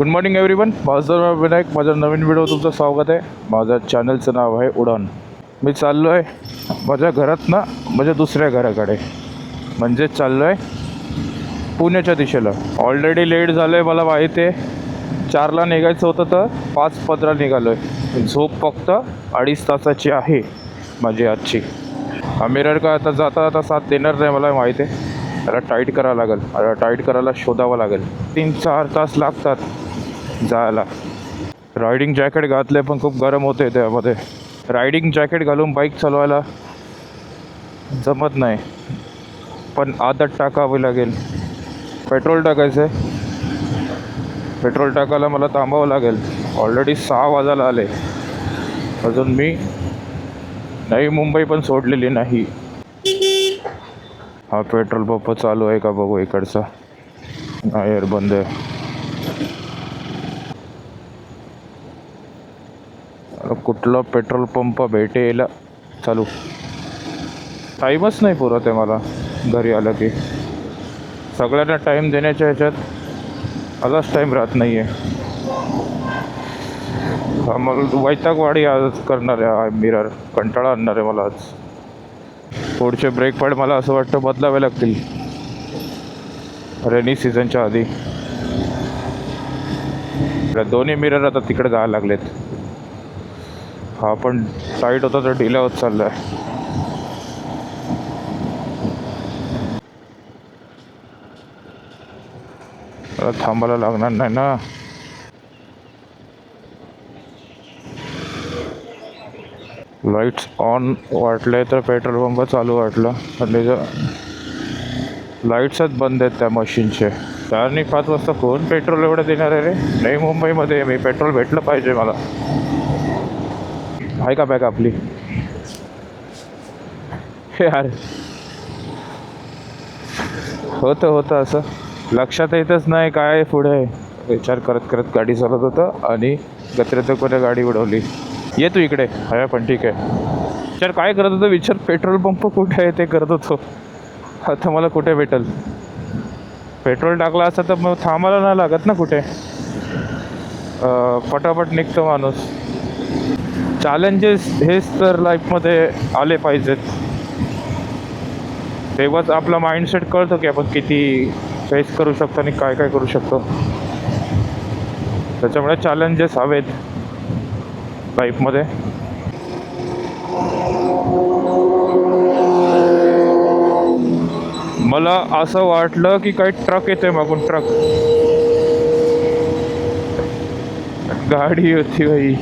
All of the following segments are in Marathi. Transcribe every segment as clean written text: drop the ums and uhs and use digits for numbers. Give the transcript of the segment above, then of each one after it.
Good morning everyone. माझं नाव विनायक. माझ्या नवीन व्हिडिओ तुमचं स्वागत आहे. माझ्या चॅनलचं नाव आहे उडान. मी चाललो आहे माझ्या घरातनं म्हणजे दुसऱ्या घराकडे, म्हणजे चाललो आहे पुण्याच्या दिशेला. ऑलरेडी लेट झालं आहे, मला माहिती आहे. 4ला निघायचं होतं तर 5:15 निघालो आहे. झोप फक्त 2.5 तासाची आहे माझी आजची. मिरर का आता जाता आता साथ देणार नाही, मला माहिती आहे. त्याला टाईट करावं लागेल, मला टाईट करायला शोधावं लागेल. 3-4 तास लागतात जायला. रायडिंग जॅकेट घातले पण खूप गरम होते त्यामध्ये. रायडिंग जॅकेट घालून बाईक चालवायला जमत नाही, पण आदत टाकावी लागेल. पेट्रोल टाकायचं आहे. पेट्रोल टाकायला मला थांबावं लागेल. ऑलरेडी 6 वाजायला आले, अजून मी नवी मुंबई पण सोडलेली नाही. हा पेट्रोल पंप चालू आहे का बघू इकडचा. नाही यार, बंद आहे. कुठला पेट्रोल पंप भेटेल चालू. टाईमच नाही पुरत आहे मला घरी आलं की. सगळ्यांना टाईम देण्याच्या ह्याच्यात आलाच टाईम राहत नाही आहे. मग वैतागवाडी आज करणार आहे. मिरर कंटाळा आणणार आहे मला आज. पुढचे ब्रेक पॅड मला असं वाटतं बदलावे लागतील रेनी सीझनच्या आधी. दोन्ही मिरर आता तिकडे जायला लागलेत. हा पण टाईट होता तर ढिला होत चालला आहे. थांबायला लागणार नाही ना. लाईट्स ऑन वाटले तर पेट्रोल पंप चालू वाटलं, आणि लाईट्सच बंद आहेत त्या मशीनचे. 4 आणि 5 वाजता कोण पेट्रोल एवढं देणार आहे रे. नवी मुंबईमध्ये मी पेट्रोल भेटलं पाहिजे मला. आहे का बॅग आपली? हे यार, होतं असं लक्षात येतच नाही काय पुढे. विचार करत करत गाडी चालत होतं आणि गत्रेचं कोणी गाडी उडवली. ये तू इकडे. हा पण ठीक आहे. विचार काय करत होतं, विचार पेट्रोल पंप कुठे आहे ते करत होतो. आता मला कुठे भेटेल? पेट्रोल टाकला असता तर मग थांबायला नाही लागत ना कुठे. पटापट निघतो माणूस. चॅलेंजेस हेच तर लाईफमध्ये आले पाहिजेत, तेव्हाच आपला माइंडसेट कळतो की आपण किती फेस करू शकतो आणि काय काय करू शकतो. त्याच्यामुळे चॅलेंजेस हवेत लाईफमध्ये. मला असं वाटलं की काही ट्रक येते मागून. ट्रक गाडी होती भाई.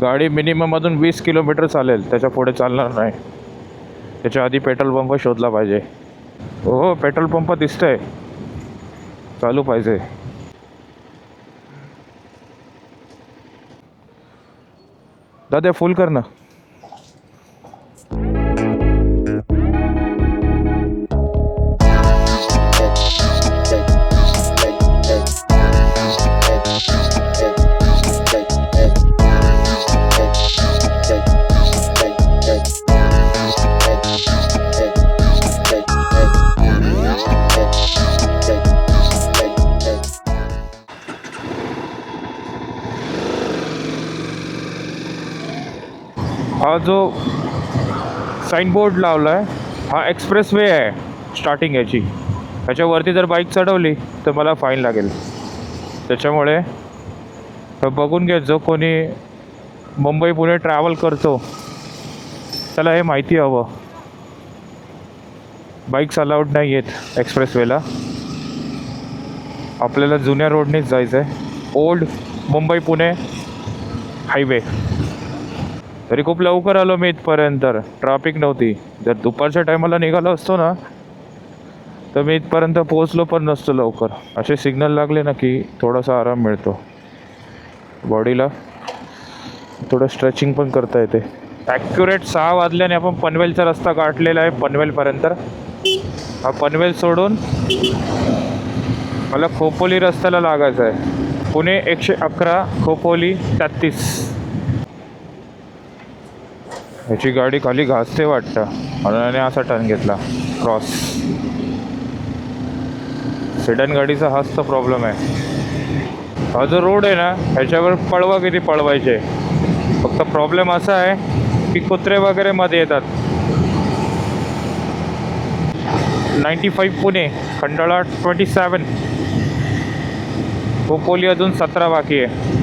गाडी मिनिमम अजून 20 किलोमीटर चालेल, त्याच्या पुढे चालणार नाही. त्याच्या आधी पेट्रोल पंप शोधला पाहिजे. हो, पेट्रोल पंप दिसतंय, चालू पाहिजे. दादा फुल कर ना. हा जो साईनबोर्ड लावला आहे हा एक्सप्रेस वे आहे स्टार्टिंग याची. त्याच्यावरती जर बाईक चढवली तर मला फाईन लागेल. त्याच्यामुळे बघून घे, जो कोणी मुंबई पुणे ट्रॅव्हल करतो त्याला हे माहिती हवं. बाईक्स अलाउड नाही आहेत एक्सप्रेसवेला. आपल्याला जुन्या रोडनेच जायचं आहे, ओल्ड मुंबई पुणे हायवे. तरी खूप लवकर आलो मी इथपर्यंत, ट्रॅफिक नव्हती. जर दुपारच्या टायमाला निघालो असतो ना तर मी इथपर्यंत पोहोचलो पण नसतो लवकर. असे सिग्नल लागले ना की थोडासा आराम मिळतो बॉडीला, थोडं स्ट्रेचिंग पण करता येते. ॲक्युरेट 6 वाजल्याने आपण पनवेलचा रस्ता गाठलेला आहे पनवेलपर्यंत. हा पनवेल सोडून मला खोपोली रस्त्याला लागायचं आहे. पुणे 111, खोपोली 33. ह्याची गाडी खाली घासते वाटतं, म्हणून असा टर्न घेतला क्रॉस. सेडन गाडीचा हाच तर प्रॉब्लेम आहे. हा जो रोड आहे ना ह्याच्यावर पळवा किती पळवायचे, फक्त प्रॉब्लेम असा आहे की कुत्रे वगैरे मध्ये येतात. 95 पुणे, खंडाळा 27, खोपोली अजून 17 बाकी आहे.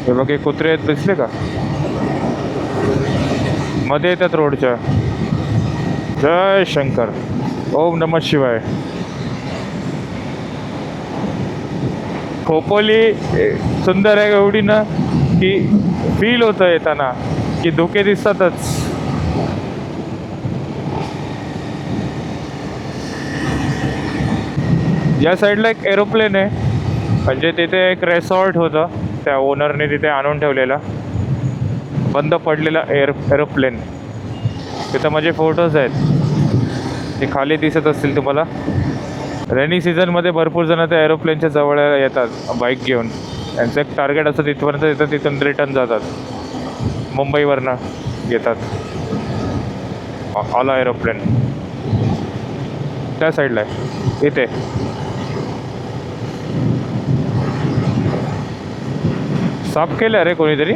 हे बघ, हे कुत्रे आहेत, दिसले का मध्ये येतात रोडच्या. जय शंकर, ओम नमः शिवाय. खोपोली सुंदर आहे एवढी ना की फील होतं येताना की धुके दिसतातच. या साईडला एक एरोप्लेन आहे, म्हणजे तिथे एक रेसॉर्ट होतं, त्या ओनरने तिथे आणून ठेवलेला बंद पडलेला एरोप्लेन. तिथं माझे फोटोज आहेत, ते खाली दिसत असतील तुम्हाला. रेनी सीझनमध्ये भरपूर जण त्या एरोप्लेनच्या जवळ येतात बाईक घेऊन. त्यांचं एक टार्गेट असतं, तिथपर्यंत येतं, तिथून रिटर्न जातात. मुंबईवरनं येतात. आला एरोप्लेन त्या साईडला आहे, इथे. साफ केलं आहे रे कोणीतरी,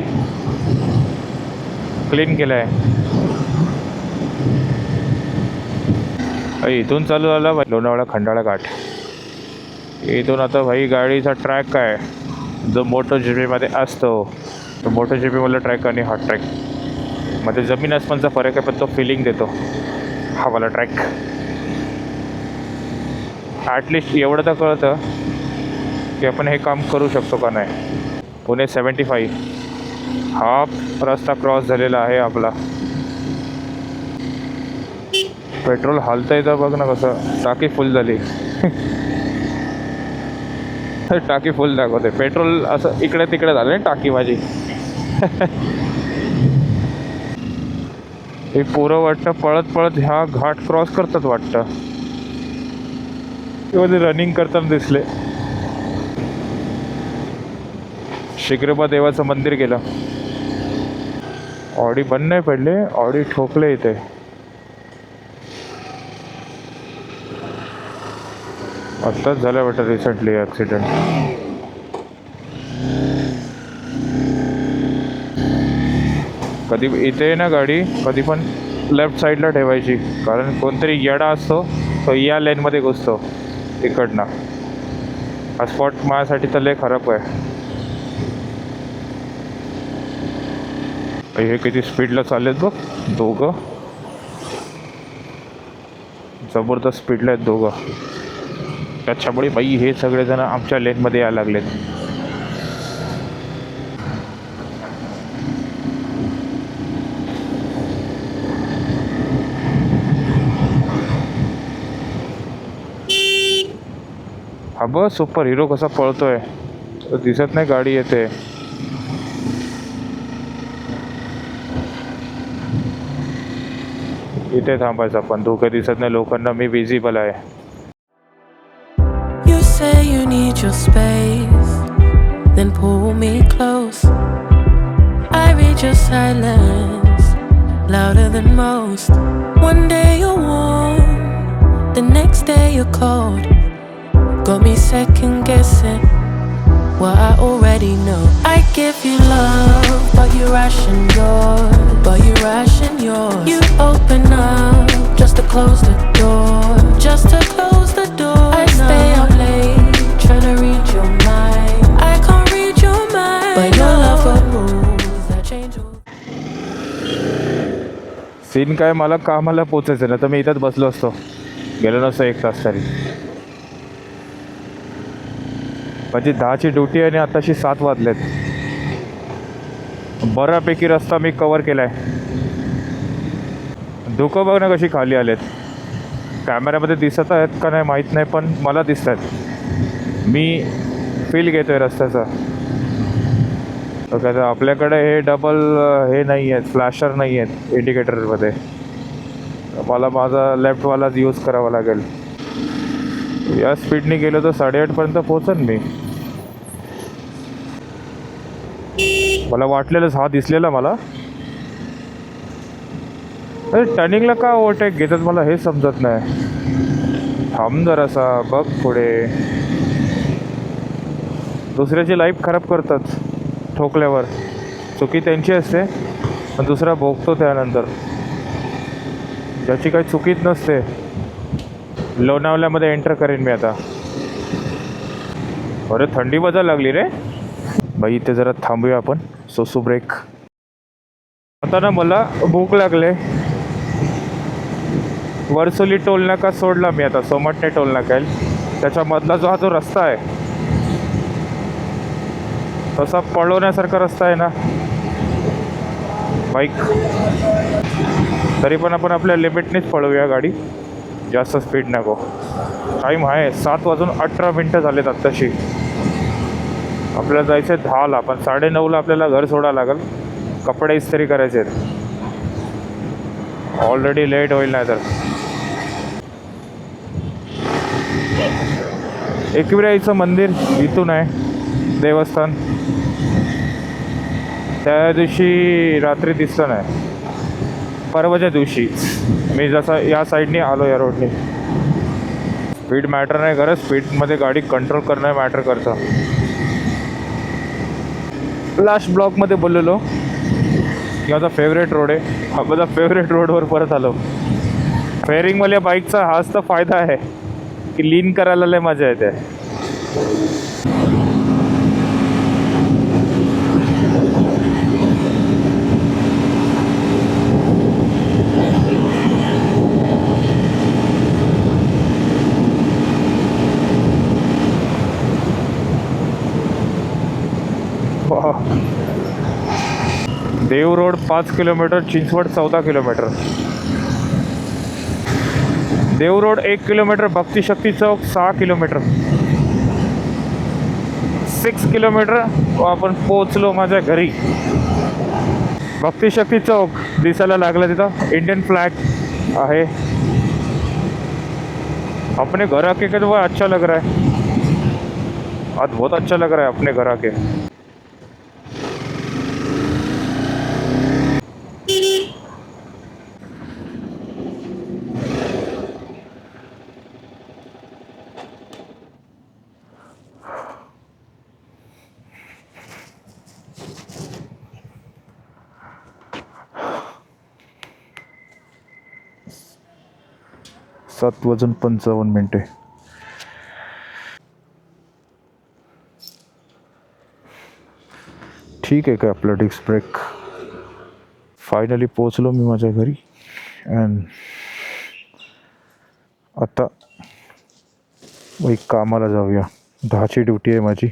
क्लीन केलं आहे. इथून चालू झाला भाई लोणावळा खंडाळा घाट. इथून आता भाई गाडीचा ट्रॅक काय जो मोटो जीपीमध्ये असतो, तो मोटो जीपीमधला ट्रॅक आणि हा ट्रॅक मध्ये जमीन आसमानचा फरक आहे, पण तो फिलिंग देतो हा वाला ट्रॅक. ॲटलिस्ट एवढं तर कळतं की आपण हे काम करू शकतो का नाही. पुणे 75 हा रस्ता क्रॉस झालेला आहे आपला. पेट्रोल हालतं येतं बघ ना कसं. टाकी फुल झाली. टाकी फुल दाखवते. पेट्रोल असं इकडे तिकडे झालं ना टाकी माझी. हे पोरं वाटतं पळत पळत ह्या घाट क्रॉस करतात वाटतं. ते रनिंग करताना दिसले. शिग्रबा देवाचं मंदिर गेलं. ऑडी बंद नाही पडले, ऑडी ठोकले इथे. आत्ताच झालं वाटतं रिसेंटली ॲक्सिडेंट. कधी इथे ना गाडी कधी पण लेफ्ट साईडला ठेवायची, कारण कोणतरी येडा असतो तो या लेनमध्ये घुसतो इकडनं. हा स्पॉट माझ्यासाठी तर लय खराब आहे. हे किती स्पीडला चाललेत बघ दोघं, जबरदस्त स्पीडला आहेत दोघं. त्याच्यामुळे बाई हे सगळेजण आमच्या लेनमध्ये यायला लागलेत. हा बस सुपर हिरो कसा पळतोय, दिसत नाही गाडी येते. इथे थांबायचं आपण, धोके दिसत नाही लोकांना, मी विजिबल आहे. You say you need your space, then pull me close. I read your silence, louder than most. One day you're warm, the next day you're cold. Got me second guessing what I already know. I give you love, but you ration yours. You open up just to close the door. I stay up late, tryna read your mind. I can't read your mind, but your love got rules that change. Scene काय, मला कामाला पोचायचं ना तर मी इथंच बसलो असतो, गेलो नसतो 1 तास तरी. माझी 10ची ड्युटी आणि आताशी 7 वाजलेत. बऱ्यापैकी रस्ता मी कवर केला आहे. धुकं बघ ना कशी खाली आलेत. कॅमेऱ्यामध्ये दिसत आहेत का नाही माहीत नाही, पण मला दिसत आहेत. मी फील घेतो आहे रस्त्याचा. ओके, तर आपल्याकडे हे डबल हे नाही आहेत, फ्लॅशर नाही आहेत इंडिकेटरमध्ये. मला माझा लेफ्टवालाच यूज करावा लागेल. या स्पीडने गेलो तर 8:30पर्यंत पोहोचेन मी. मला वाटलेलंच, हा दिसलेला मला. अरे टर्निंगला का ओव्हरटेक घेतात मला हे समजत नाही. थांब जरासा, बघ पुढे. दुसऱ्याची लाईफ खराब करतात ठोकल्यावर. चुकी त्यांची असते पण दुसरा भोगतो त्यानंतर, ज्याची काही चुकीच नसते. लोणावल्यामध्ये एंटर करेन मी आता. अरे थंडी वाजायला लागली रे बाई. इथे जरा थांबूया आपण, सोसू ब्रेक. आता ना मला भूक लागले. वरसोली टोल नाका सोडला मी आता, सोमटणे टोल नाका आहे त्याच्यामधला जो हा जो रस्ता आहे तसा पळवण्यासारखा रस्ता आहे ना बाईक. तरी पण आपण आपल्या लिमिटनेच पळवूया गाडी, जास्त स्पीड नको. टाईम आहे 7:18 झालेत आत्ताशी. आपल्याला जायचं आहे 10ला, पण 9:30ला आपल्याला घर सोडावं लागेल. कपडे इस्त्री करायचे आहेत, ऑलरेडी लेट होईल नाही तर. एकविराईचं मंदिर इथून आहे, देवस्थान. त्या दिवशी रात्री दिसलं नाही, परवाच्या दिवशी मी जसा या साईडने आलो या रोडने. स्पीड मॅटर नाही करत, स्पीडमध्ये गाडी कंट्रोल करणं मॅटर करतं. लास्ट ब्लॉकमध्ये बोललेलो की माझा फेवरेट रोड आहे, हा माझा फेवरेट रोडवर परत आलो. फेअरिंगवाल्या बाईकचा हाच तर फायदा आहे की लीन करायला लय मजा येते. देव रोड 5 किलोमीटर, चिंचवड 14 किलोमीटर. देव रोड 1 किलोमीटर, भक्ती शक्ती चौक 6 किलोमीटर. 6 किलोमीटर आपण पोचलो माझ्या घरी. भक्ती शक्ती चौक दिसायला लागला, तिथं इंडियन फ्लॅग आहे. अपने घर आके के तो अच्छा लग रहा है, आज बहुत अच्छा लग रहा है अपने घर आके. सात वाजून 55. ठीक आहे का आपला डिस्क ब्रेक. फायनली पोचलो मी माझ्या घरी. अँड आता एक कामाला जाऊया. 10ची ड्युटी आहे माझी.